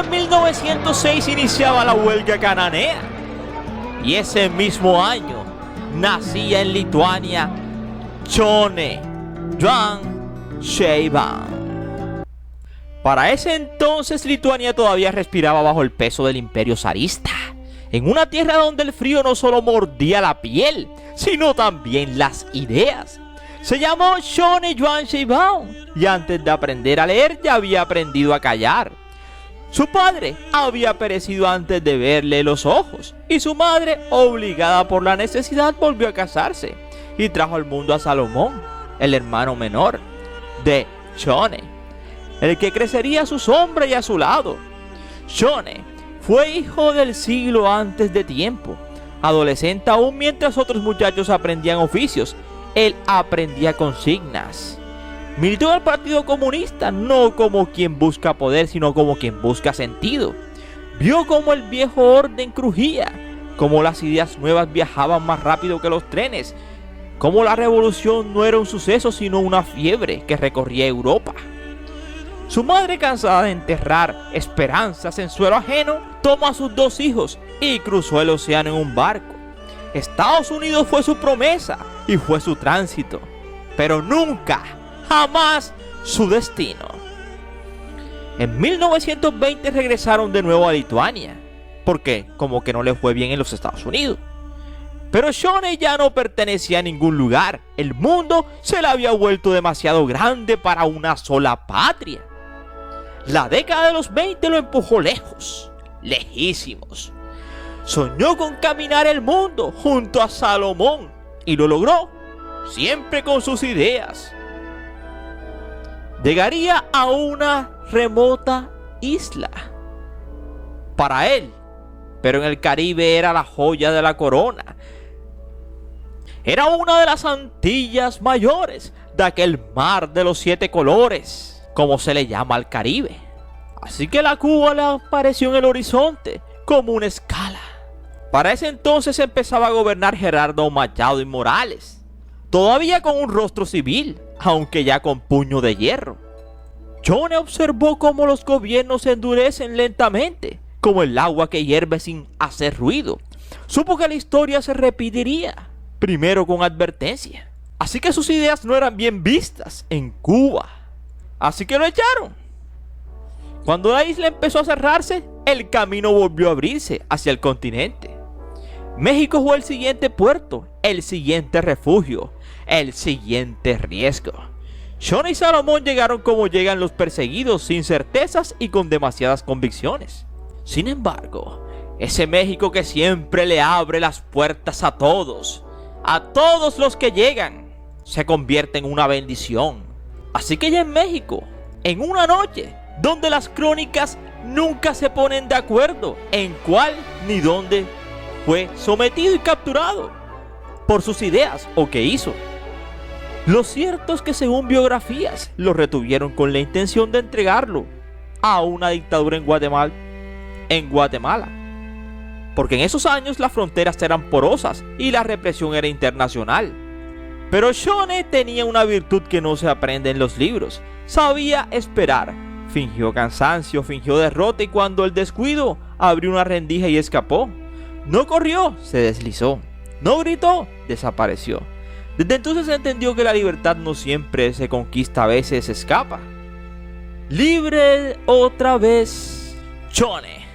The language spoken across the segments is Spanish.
en 1906 iniciaba la huelga cananea. Y ese mismo año nacía en Lituania Johnny Juan Sheinbaum. Para ese entonces Lituania todavía respiraba bajo el peso del imperio zarista, en una tierra donde el frío no solo mordía la piel, sino también las ideas. Se llamó Johnny Juan Sheinbaum y antes de aprender a leer ya había aprendido a callar. Su padre había perecido antes de verle los ojos y su madre, obligada por la necesidad, volvió a casarse y trajo al mundo a Salomón, el hermano menor de Johnny, el que crecería a su sombra y a su lado. Johnny fue hijo del siglo antes de tiempo, adolescente aún mientras otros muchachos aprendían oficios. Él aprendía consignas. Militó en el Partido Comunista, no como quien busca poder, sino como quien busca sentido. Vio cómo el viejo orden crujía, cómo las ideas nuevas viajaban más rápido que los trenes, cómo la revolución no era un suceso, sino una fiebre que recorría Europa. Su madre, cansada de enterrar esperanzas en suelo ajeno, tomó a sus 2 hijos y cruzó el océano en un barco. Estados Unidos fue su promesa y fue su tránsito, pero nunca, jamás su destino. En 1920 regresaron de nuevo a Lituania, porque como que no le fue bien en los Estados Unidos. Pero Johnny ya no pertenecía a ningún lugar. El mundo se le había vuelto demasiado grande para una sola patria. La década de los 20 lo empujó lejos, lejísimos. Soñó con caminar el mundo junto a Salomón y lo logró, siempre con sus ideas. Llegaría a una remota isla para él, pero en el Caribe era la joya de la corona. Era una de las Antillas mayores de aquel mar de los 7 colores, como se le llama al Caribe. Así que la Cuba le apareció en el horizonte como una escala. Para ese entonces empezaba a gobernar Gerardo Machado y Morales, todavía con un rostro civil, aunque ya con puño de hierro. Johnny observó cómo los gobiernos se endurecen lentamente, como el agua que hierve sin hacer ruido. Supo que la historia se repetiría, primero con advertencia. Así que sus ideas no eran bien vistas en Cuba. Así que lo echaron. Cuando la isla empezó a cerrarse, el camino volvió a abrirse hacia el continente. México fue el siguiente puerto, el siguiente refugio, el siguiente riesgo. Johnny y Salomón llegaron como llegan los perseguidos, sin certezas y con demasiadas convicciones. Sin embargo, ese México que siempre le abre las puertas a todos los que llegan, se convierte en una bendición. Así que ya en México, en una noche, donde las crónicas nunca se ponen de acuerdo en cuál ni dónde fue sometido y capturado por sus ideas o qué hizo. Lo cierto es que según biografías lo retuvieron con la intención de entregarlo a una dictadura en Guatemala, porque en esos años las fronteras eran porosas y la represión era internacional. Pero Johnny tenía una virtud que no se aprende en los libros: sabía esperar. Fingió cansancio, fingió derrota y cuando el descuido abrió una rendija y escapó. No corrió, se deslizó. No gritó, desapareció. Desde entonces entendió que la libertad no siempre se conquista, a veces se escapa. Libre otra vez, Johnny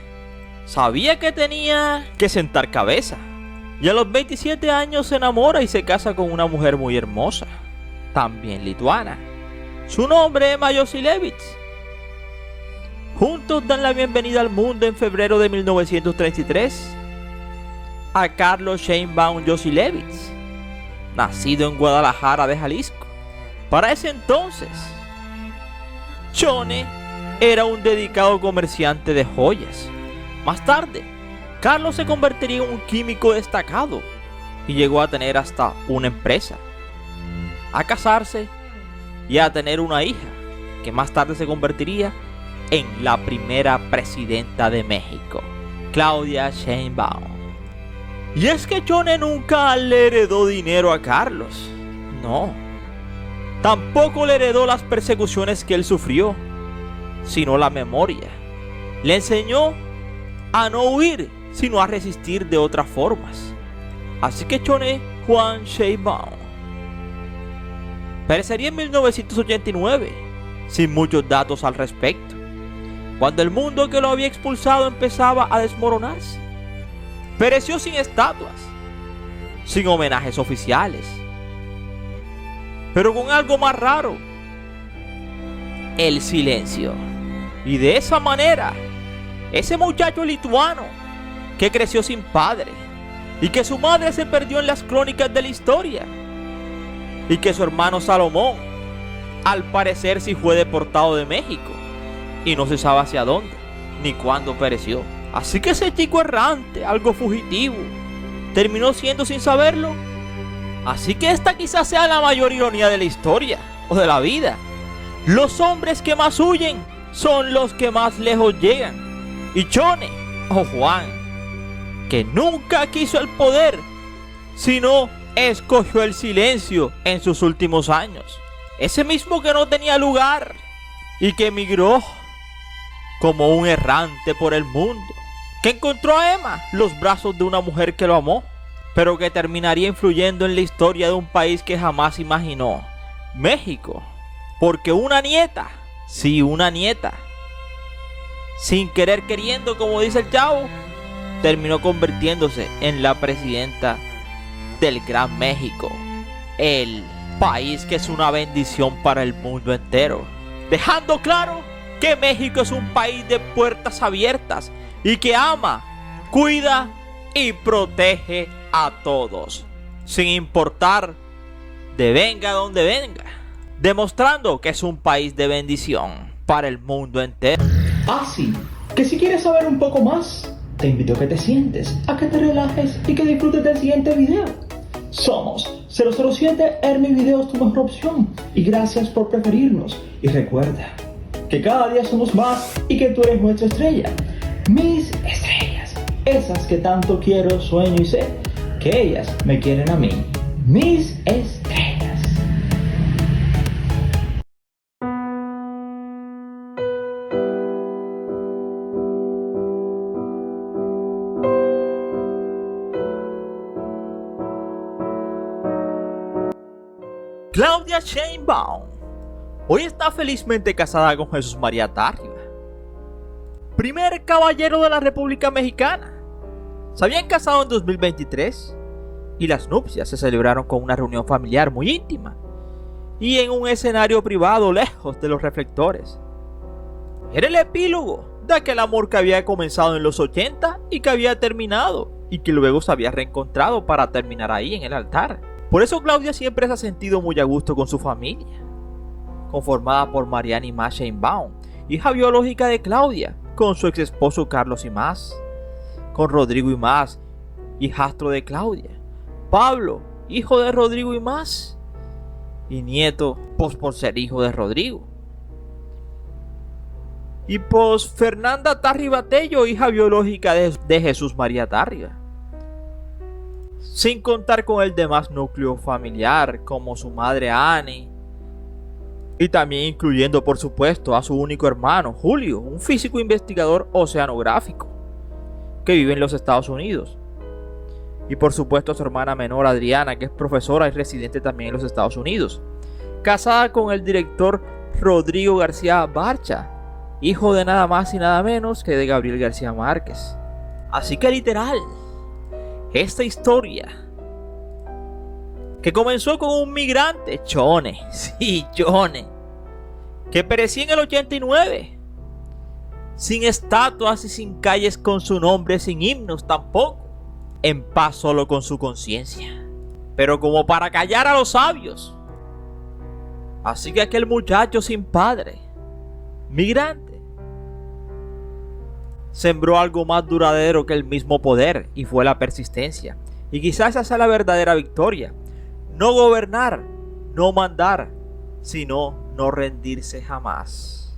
sabía que tenía que sentar cabeza. Y a los 27 años se enamora y se casa con una mujer muy hermosa, también lituana. Su nombre es Josilevich. Juntos dan la bienvenida al mundo en febrero de 1933 a Carlos Sheinbaum Josilevich, nacido en Guadalajara de Jalisco. Para ese entonces, Johnny era un dedicado comerciante de joyas. Más tarde, Carlos se convertiría en un químico destacado y llegó a tener hasta una empresa, a casarse y a tener una hija, que más tarde se convertiría en la primera presidenta de México, Claudia Sheinbaum. Y es que Johnny nunca le heredó dinero a Carlos, no. Tampoco le heredó las persecuciones que él sufrió, sino la memoria. Le enseñó a no huir, sino a resistir de otras formas. Así que Chone Juan Sheinbaum perecería en 1989, sin muchos datos al respecto, cuando el mundo que lo había expulsado empezaba a desmoronarse. Pereció sin estatuas, sin homenajes oficiales, pero con algo más raro: el silencio. Y de esa manera, ese muchacho lituano que creció sin padre y que su madre se perdió en las crónicas de la historia y que su hermano Salomón al parecer sí fue deportado de México y no se sabe hacia dónde ni cuándo pereció. Así que ese chico errante, algo fugitivo, terminó siendo, sin saberlo. Así que esta quizás sea la mayor ironía de la historia o de la vida. Los hombres que más huyen son los que más lejos llegan. Y Chone, o Juan, que nunca quiso el poder, sino escogió el silencio en sus últimos años. Ese mismo que no tenía lugar y que emigró como un errante por el mundo, que encontró a Emma los brazos de una mujer que lo amó, pero que terminaría influyendo en la historia de un país que jamás imaginó: México. Porque una nieta, sí, una nieta, sin querer queriendo, como dice el chavo, terminó convirtiéndose en la presidenta del Gran México, el país que es una bendición para el mundo entero, dejando claro que México es un país de puertas abiertas y que ama, cuida y protege a todos, sin importar de venga donde venga, demostrando que es un país de bendición para el mundo entero. Así que si quieres saber un poco más, te invito a que te sientes, a que te relajes y que disfrutes del siguiente video. Somos 007 Ermi Videos, tu mejor opción, y gracias por preferirnos. Y recuerda que cada día somos más y que tú eres nuestra estrella. Mis estrellas, esas que tanto quiero, sueño y sé que ellas me quieren a mí. Mis estrellas. Claudia Sheinbaum hoy está felizmente casada con Jesús María Tárriba, primer caballero de la República Mexicana. Se habían casado en 2023 y las nupcias se celebraron con una reunión familiar muy íntima y en un escenario privado lejos de los reflectores. Era el epílogo de aquel amor que había comenzado en los 80 y que había terminado y que luego se había reencontrado para terminar ahí en el altar. Por eso Claudia siempre se ha sentido muy a gusto con su familia, conformada por Mariana Imaz Sheinbaum, hija biológica de Claudia, con su ex esposo Carlos Imaz, con Rodrigo Imaz, hijastro de Claudia, Pablo, hijo de Rodrigo Imaz, y nieto por ser hijo de Rodrigo, y Fernanda Tárriba Tello, hija biológica de Jesús María Tárriba. Sin contar con el demás núcleo familiar, como su madre Annie, y también incluyendo por supuesto a su único hermano Julio, un físico investigador oceanográfico que vive en los Estados Unidos, y por supuesto a su hermana menor Adriana, que es profesora y residente también en los Estados Unidos, casada con el director Rodrigo García Barcha, hijo de nada más y nada menos que de Gabriel García Márquez. Así que literal, esta historia, que comenzó con un migrante, Chone, sí, Chone, que perecía en el 89, sin estatuas y sin calles con su nombre, sin himnos tampoco, en paz solo con su conciencia, pero como para callar a los sabios. Así que aquel muchacho sin padre, migrante, sembró algo más duradero que el mismo poder, y fue la persistencia. Y quizás esa sea la verdadera victoria: no gobernar, no mandar, sino no rendirse jamás.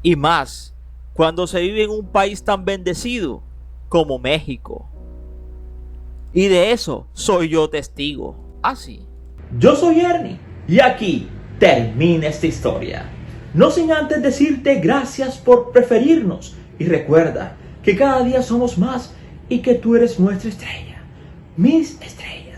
Y más cuando se vive en un país tan bendecido como México. Y de eso soy yo testigo. Así. Yo soy Ernie y aquí termina esta historia. No sin antes decirte gracias por preferirnos Y recuerda que cada día somos más y que tú eres nuestra estrella. Mis estrellas.